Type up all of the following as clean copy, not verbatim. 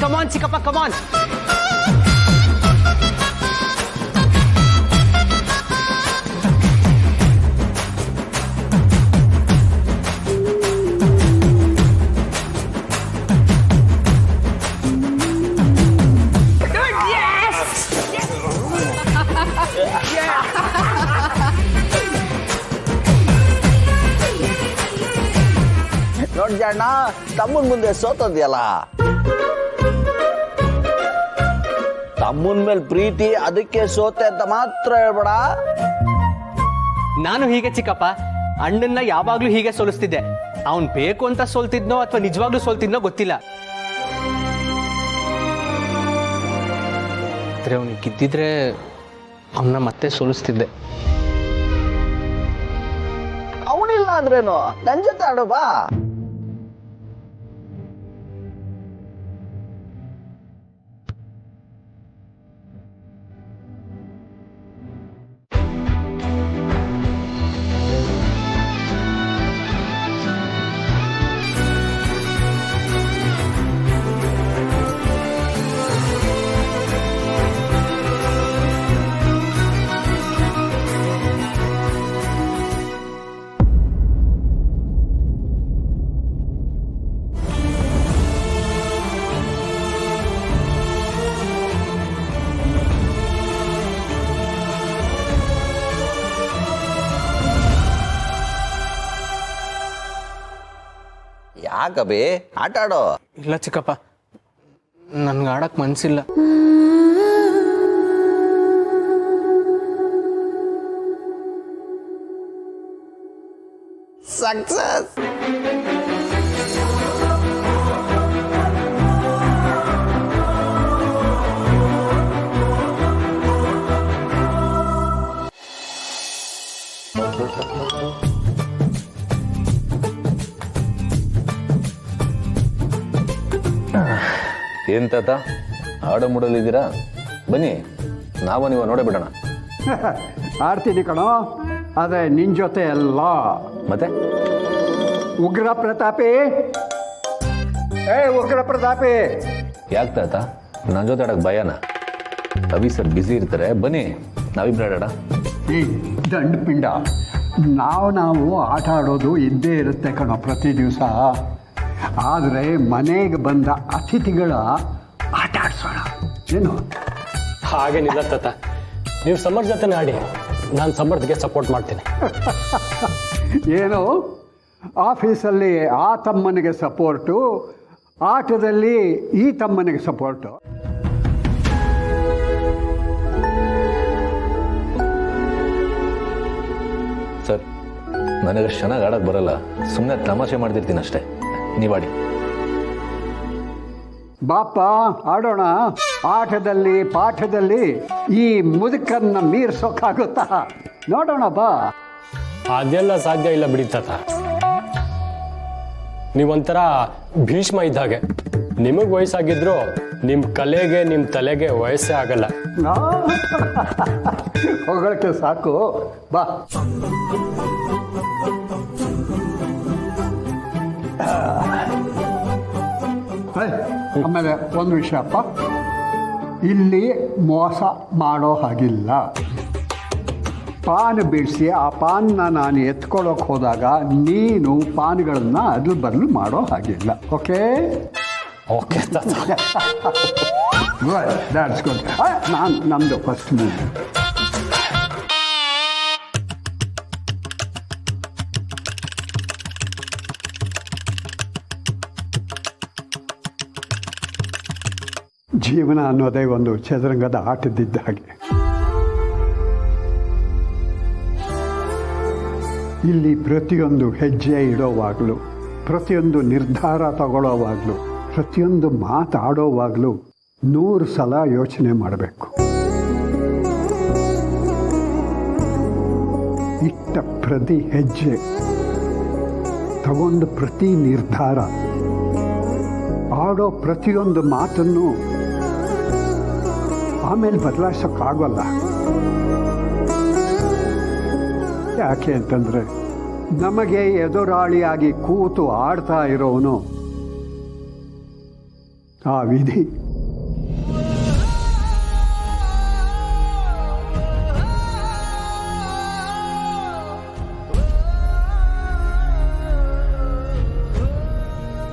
ಕಮಾನ್ ಚಿಕ್ಕಪ್ಪ ಕಮಾನ್. ನೋಡ್ಜಣ್ಣ, ತಮ್ಮನ್ ಮುಂದೆ ಸೋತದ್ಯಲ್ಲ. ತಮ್ಮನ್ ಮೇಲೆ ಪ್ರೀತಿ, ಅದಕ್ಕೆ ಸೋತೆ ಅಂತ ಮಾತ್ರ ಹೇಳ್ಬೇಡ. ನಾನು ಹೀಗೆ ಚಿಕ್ಕಪ್ಪ, ಅಣ್ಣನ್ನ ಯಾವಾಗ್ಲೂ ಹೀಗೆ ಸೋಲಿಸ್ತಿದ್ದೆ. ಅವನ್ ಬೇಕು ಅಂತ ಸೋಲ್ತಿದ್ನೋ ಅಥವಾ ನಿಜವಾಗ್ಲೂ ಸೋಲ್ತಿದ್ನೋ ಗೊತ್ತಿಲ್ಲ. ಅವನಿಗೆ ಗಿದ್ದಿದ್ರೆ ಅವನ್ನ ಮತ್ತೆ ಸೋಲಿಸ್ತಿದ್ದೆ. ಅವನಿಲ್ಲ ಅಂದ್ರೇನು, ನನ್ ಜೊತೆ ಆಡು ಬಾ. ಯಾಕಬಿ, ಆಟ ಆಡೋ. ಇಲ್ಲ ಚಿಕ್ಕಪ್ಪ, ನನ್ಗೆ ಆಡಕ್ ಮನ್ಸಿಲ್ಲ. ಸಕ್ಸಸ್. ಏನ್ ತಾತ, ಆಡೋ ಮೂಡಲಿದ್ದೀರಾ? ಬನ್ನಿ, ನಾವು ನೀವು ನೋಡೇ ಬಿಡೋಣ. ಆಡ್ತೀನಿ ಕಣೋ, ಅದೇ ನಿನ್ ಜೊತೆ ಎಲ್ಲ. ಮತ್ತೆ ಉಗ್ರ ಪ್ರತಾಪಿ, ಉಗ್ರ ಪ್ರತಾಪಿ. ಯಾಕೆ ತಾತ, ನನ್ನ ಜೊತೆ ಆಡಕ್ ಭಯನಾ? ಅವಿ ಸರ್ ಬ್ಯುಸಿ ಇರ್ತಾರೆ, ಬನ್ನಿ ನಾವಿಬ್ರು ಆಡೋಣ. ಈ ದಂಡ ಪಿಂಡ, ನಾವು ಆಟ ಆಡೋದು ಇದ್ದೇ ಇರುತ್ತೆ ಕಣೋ ಪ್ರತಿ ದಿವಸ. ಆದರೆ ಮನೆಗೆ ಬಂದ ಅತಿಥಿಗಳ ಆಟ ಆಡ್ಸೋಣ ಏನು? ಹಾಗೇನಿಲ್ಲ ತಾತ, ನೀವು ಸಮರ್ ಜೊತೆ ಆಡಿ, ನಾನು ಸಮರ್ಥ್ಗೆ ಸಪೋರ್ಟ್ ಮಾಡ್ತೀನಿ. ಏನು ಆಫೀಸಲ್ಲಿ ಆ ತಮ್ಮನಿಗೆ ಸಪೋರ್ಟು, ಆಟದಲ್ಲಿ ಈ ತಮ್ಮನಿಗೆ ಸಪೋರ್ಟು. ಸರ್, ನನಗೆ ಚೆನ್ನಾಗಿ ಆಡಕ್ಕೆ ಬರಲ್ಲ, ಸುಮ್ಮನೆ ತಮಾಷೆ ಮಾಡ್ತಿರ್ತೀನಿ ಅಷ್ಟೇ. ನೀವಾಡಿ. ಬಾಪ ಆಡೋಣ. ಆಟದಲ್ಲಿ ಪಾಠದಲ್ಲಿ ಈ ಮುದುಕನ್ನ ಮೀರ್ಸೋಕ್ಕಾಗುತ್ತಾ? ನೋಡೋಣ ಬಾ. ಅದೆಲ್ಲ ಸಾಧ್ಯ ಇಲ್ಲ ಬಿಡಿ ತಾತ. ನೀವೊಂಥರ ಭೀಷ್ಮ ಇದ್ದಾಗೆ. ನಿಮಗೆ ವಯಸ್ಸಾಗಿದ್ರು ನಿಮ್ಮ ಕಲೆಗೆ ನಿಮ್ಮ ತಲೆಗೆ ವಯಸ್ಸೇ ಆಗಲ್ಲ. ಹೊಗಳಕ್ಕೆ ಸಾಕು ಬಾ. ಆಮೇಲೆ ಒಂದು ವಿಷಯಪ್ಪ, ಇಲ್ಲಿ ಮೋಸ ಮಾಡೋ ಹಾಗಿಲ್ಲ. ಪಾನ್ ಬಿಡಿಸಿ ಆ ಪಾನ್ನ ನಾನು ಎತ್ಕೊಳ್ಳೋಕೆ ಹೋದಾಗ ನೀನು ಪಾನ್ಗಳನ್ನ ಅದ್ರ ಬದಲು ಮಾಡೋ ಹಾಗಿಲ್ಲ. ಓಕೆ ಓಕೆ ತಾತ. Good, that's good. ನಮ್ಮದು ಫಸ್ಟ್ ಮೂವ್. ಜೀವನ ಅನ್ನೋದೇ ಒಂದು ಚದುರಂಗದ ಆಟದಿದ್ದ ಹಾಗೆ. ಇಲ್ಲಿ ಪ್ರತಿಯೊಂದು ಹೆಜ್ಜೆ ಇಡೋವಾಗಲೂ, ಪ್ರತಿಯೊಂದು ನಿರ್ಧಾರ ತಗೊಳ್ಳೋವಾಗಲೂ, ಪ್ರತಿಯೊಂದು ಮಾತಾಡೋವಾಗಲೂ 100 ಸಲ ಯೋಚನೆ ಮಾಡಬೇಕು. ಇಟ್ಟ ಪ್ರತಿ ಹೆಜ್ಜೆ, ತಗೊಂಡು ಪ್ರತಿ ನಿರ್ಧಾರ, ಆಡೋ ಪ್ರತಿಯೊಂದು ಮಾತನ್ನು ಆಮೇಲೆ ಬದಲಾಯಿಸೋಕ್ಕಾಗಲ್ಲ. ಯಾಕೆ ಅಂತಂದರೆ ನಮಗೆ ಎದುರಾಳಿಯಾಗಿ ಕೂತು ಆಡ್ತಾ ಇರೋವನು ಆ ವಿಧಿ.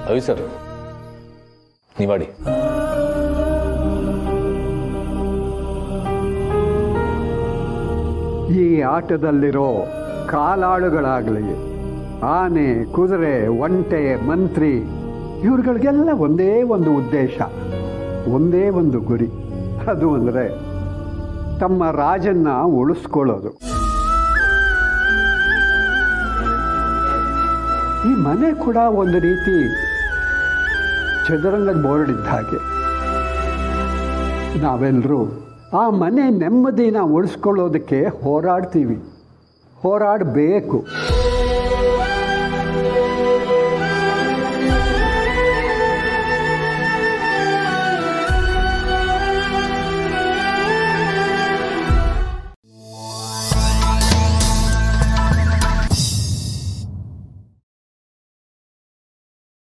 ಅವಿ ಸರ್ ನೀವಾಡಿ. ಈ ಆಟದಲ್ಲಿರೋ ಕಾಲಾಳುಗಳಾಗಲಿ, ಆನೆ, ಕುದುರೆ, ಒಂಟೆ, ಮಂತ್ರಿ, ಇವ್ರುಗಳಿಗೆಲ್ಲ ಒಂದೇ ಒಂದು ಉದ್ದೇಶ, ಒಂದೇ ಒಂದು ಗುರಿ. ಅದು ಅಂದರೆ ತಮ್ಮ ರಾಜನ್ನ ಉಳಿಸ್ಕೊಳ್ಳೋದು. ಈ ಮನೆ ಕೂಡ ಒಂದು ರೀತಿ ಚದುರಂಗದ ಬೋರ್ಡ್ ಇದ್ದ ಹಾಗೆ. ನಾವೆಲ್ಲರೂ ಆ ಮನೆ ನೆಮ್ಮದಿನ ಉಳಿಸ್ಕೊಳ್ಳೋದಕ್ಕೆ ಹೋರಾಡ್ತೀವಿ, ಹೋರಾಡಬೇಕು.